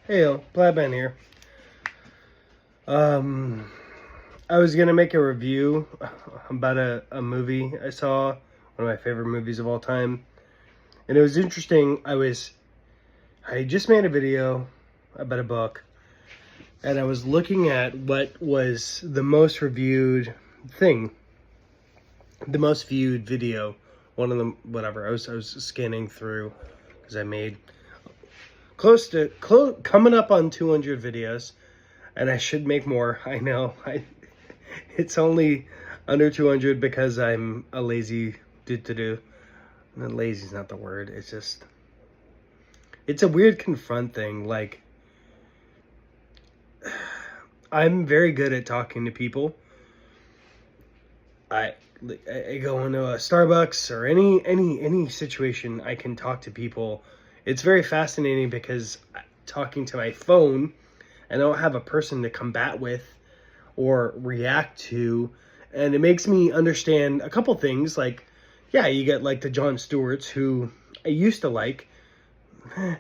Hey, yo, Plaidman here. Um, I was gonna make a review about a movie I saw, one of my favorite movies of all time, and it was interesting. I just made a video about a book, and I was looking at what was the most reviewed thing, the most viewed video, one of them, whatever. I was scanning through because I made coming up on 200 videos. And I should make more. I know. It's only under 200 because I'm a lazy dude to do. Lazy's not the word. It's a weird confront thing. Like, I'm very good at talking to people. I go into a Starbucks or any situation, I can talk to people. It's very fascinating because talking to my phone, and I don't have a person to combat with or react to, and it makes me understand a couple things. Like, yeah, you get like the Jon Stewarts, who I used to like like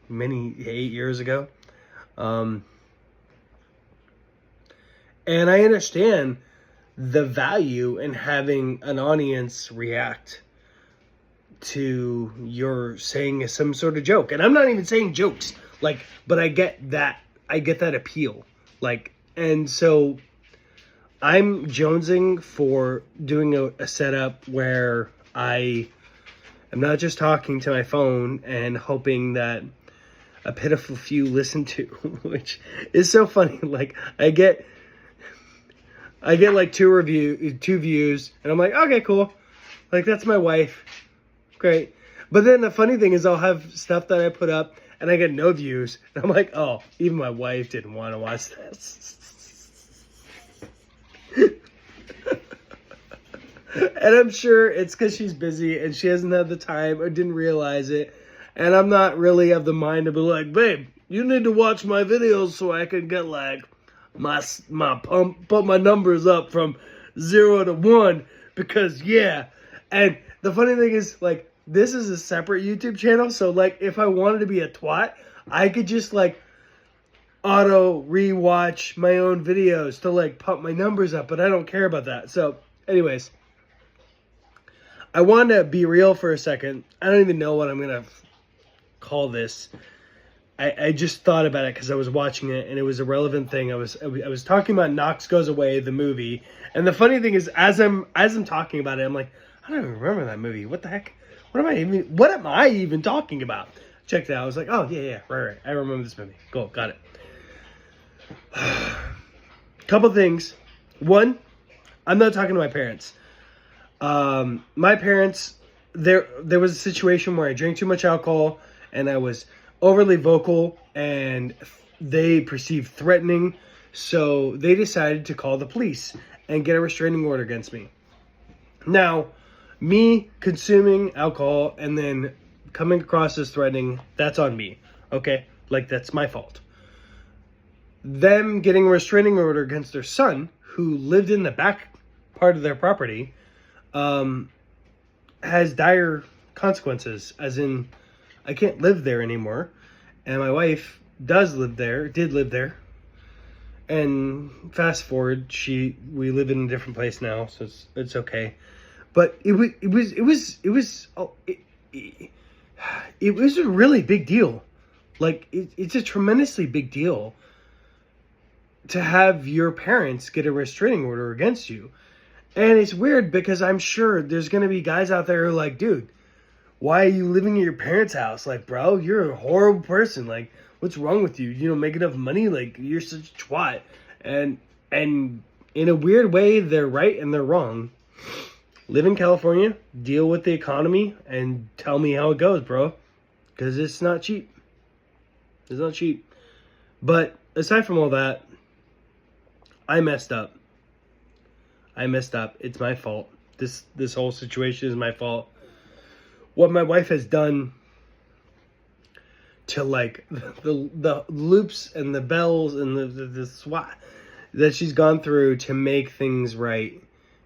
many 8 years ago, and I understand the value in having an audience react to your saying some sort of joke. And I'm not even saying jokes, like, but I get that appeal. Like, and so I'm jonesing for doing a setup where I am not just talking to my phone and hoping that a pitiful few listen to, which is so funny. Like, I get like two views, and I'm like, okay, cool. Like, that's my wife. Great. But then the funny thing is, I'll have stuff that I put up and I get no views. And I'm like, oh, even my wife didn't want to watch this. And I'm sure it's because she's busy and she hasn't had the time or didn't realize it. And I'm not really of the mind to be like, babe, you need to watch my videos so I can get like my put my numbers up from 0 to 1, because yeah. And the funny thing is, like, this is a separate YouTube channel, so like if I wanted to be a twat, I could just like auto rewatch my own videos to like pump my numbers up, but I don't care about that. So anyways, I wanted to be real for a second. I don't even know what I'm gonna call this. I just thought about it because I was watching it and it was a relevant thing. I was talking about Knox Goes Away, the movie, and the funny thing is, as I'm talking about it, I'm like, I don't even remember that movie. What the heck? What am I even talking about? Checked it out. I was like, oh yeah, right. I remember this movie. Cool, got it. Couple things. One, I'm not talking to my parents. My parents, there was a situation where I drank too much alcohol and I was overly vocal, and they perceived threatening, so they decided to call the police and get a restraining order against me. Now, me consuming alcohol and then coming across as threatening, that's on me, okay? Like, that's my fault. Them getting a restraining order against their son, who lived in the back part of their property, has dire consequences, as in, I can't live there anymore, and my wife did live there, and fast forward, we live in a different place now, so it's okay. But it was a really big deal. Like, it's a tremendously big deal to have your parents get a restraining order against you. And it's weird because I'm sure there's going to be guys out there who are like, dude, why are you living in your parents' house? Like, bro, you're a horrible person. Like, what's wrong with you? You don't make enough money? Like, you're such a twat. And in a weird way, they're right and they're wrong. Live in California, deal with the economy, and tell me how it goes, bro. Because it's not cheap. It's not cheap. But aside from all that, I messed up. It's my fault. This whole situation is my fault. What my wife has done to, like, the loops and the bells and the swat that she's gone through to make things right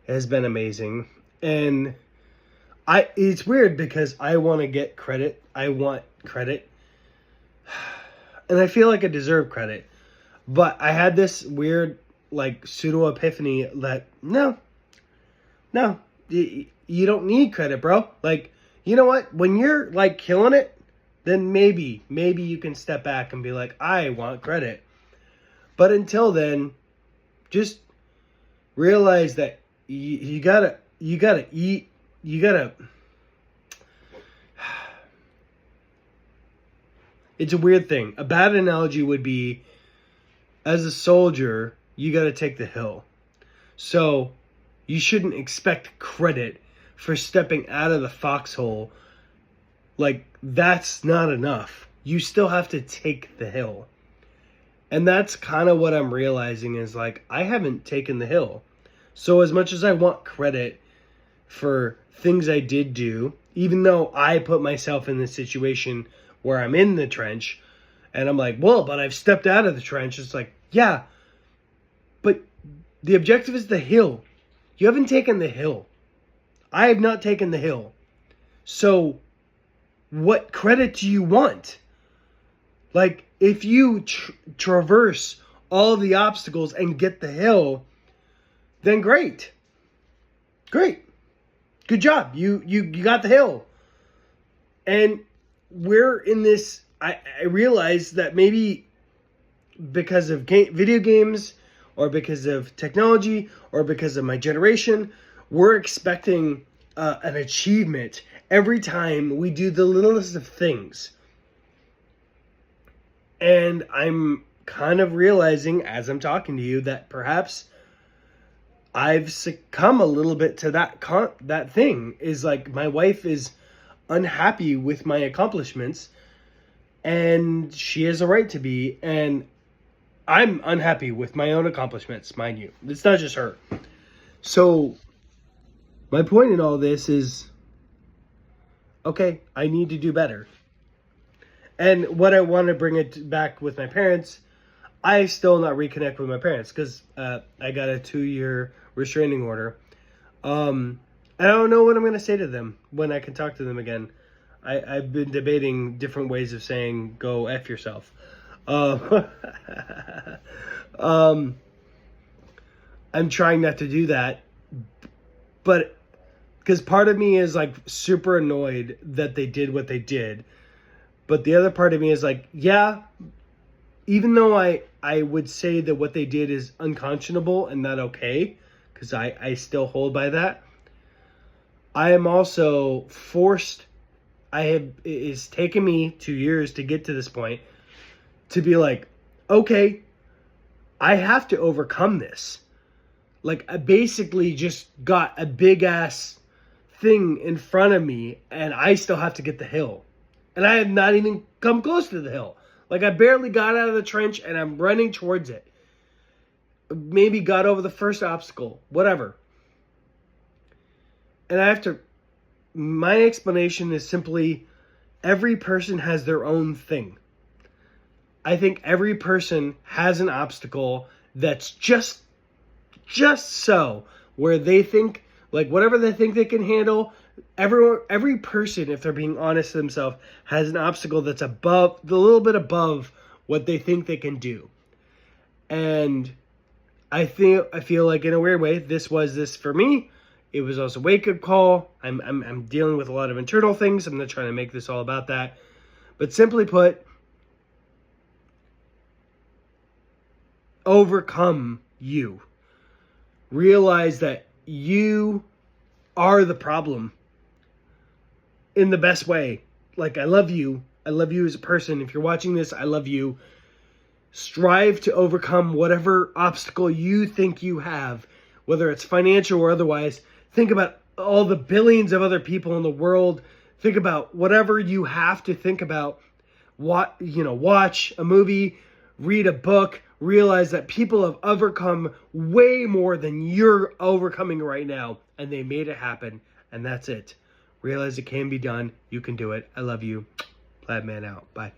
has been amazing. And it's weird because I want to get credit. I want credit. And I feel like I deserve credit. But I had this weird, like, pseudo epiphany that, no, you don't need credit, bro. Like, you know what? When you're, like, killing it, then maybe you can step back and be like, I want credit. But until then, just realize that you gotta eat, it's a weird thing. A bad analogy would be, as a soldier, you gotta take the hill. So, you shouldn't expect credit for stepping out of the foxhole. Like, that's not enough. You still have to take the hill. And that's kind of what I'm realizing is, like, I haven't taken the hill. So as much as I want credit for things I did do, even though I put myself in this situation where I'm in the trench, and I'm like, well, but I've stepped out of the trench. It's like, yeah, but the objective is the hill. You haven't taken the hill. I have not taken the hill. So what credit do you want? Like, if you traverse all the obstacles and get the hill, then great. Great. Good job. You got the hill. And we're in this, I realize that maybe because of video games, or because of technology, or because of my generation, we're expecting an achievement every time we do the littlest of things. And I'm kind of realizing as I'm talking to you that perhaps I've succumbed a little bit to that thing. Is like, my wife is unhappy with my accomplishments, and she has a right to be, and I'm unhappy with my own accomplishments, mind you. It's not just her. So my point in all this is, okay, I need to do better. And what I want to bring it back with my parents, I still not reconnect with my parents because I got a 2-year restraining order. I don't know what I'm going to say to them when I can talk to them again. I've been debating different ways of saying, go F yourself. I'm trying not to do that. But because part of me is like super annoyed that they did what they did. But the other part of me is like, yeah, even though I would say that what they did is unconscionable and not okay, because I still hold by that, I am also forced, it's taken me 2 years to get to this point, to be like, okay, I have to overcome this. Like, I basically just got a big ass thing in front of me, and I still have to get the hill. And I have not even come close to the hill. Like, I barely got out of the trench, and I'm running towards it. Maybe got over the first obstacle. Whatever. And my explanation is simply, every person has their own thing. I think every person has an obstacle that's just so, where they think, like, whatever they think they can handle. Every person, if they're being honest to themselves, has an obstacle that's a little bit above what they think they can do. And I feel like, in a weird way, this was for me. It was also a wake-up call. I'm dealing with a lot of internal things. I'm not trying to make this all about that. But simply put, overcome you. Realize that you are the problem in the best way. Like, I love you. I love you as a person. If you're watching this, I love you. Strive to overcome whatever obstacle you think you have, whether it's financial or otherwise. Think about all the billions of other people in the world. Think about whatever you have to think about. Watch a movie, read a book, realize that people have overcome way more than you're overcoming right now, and they made it happen, and that's it. Realize it can be done. You can do it. I love you. Plaid Man out. Bye.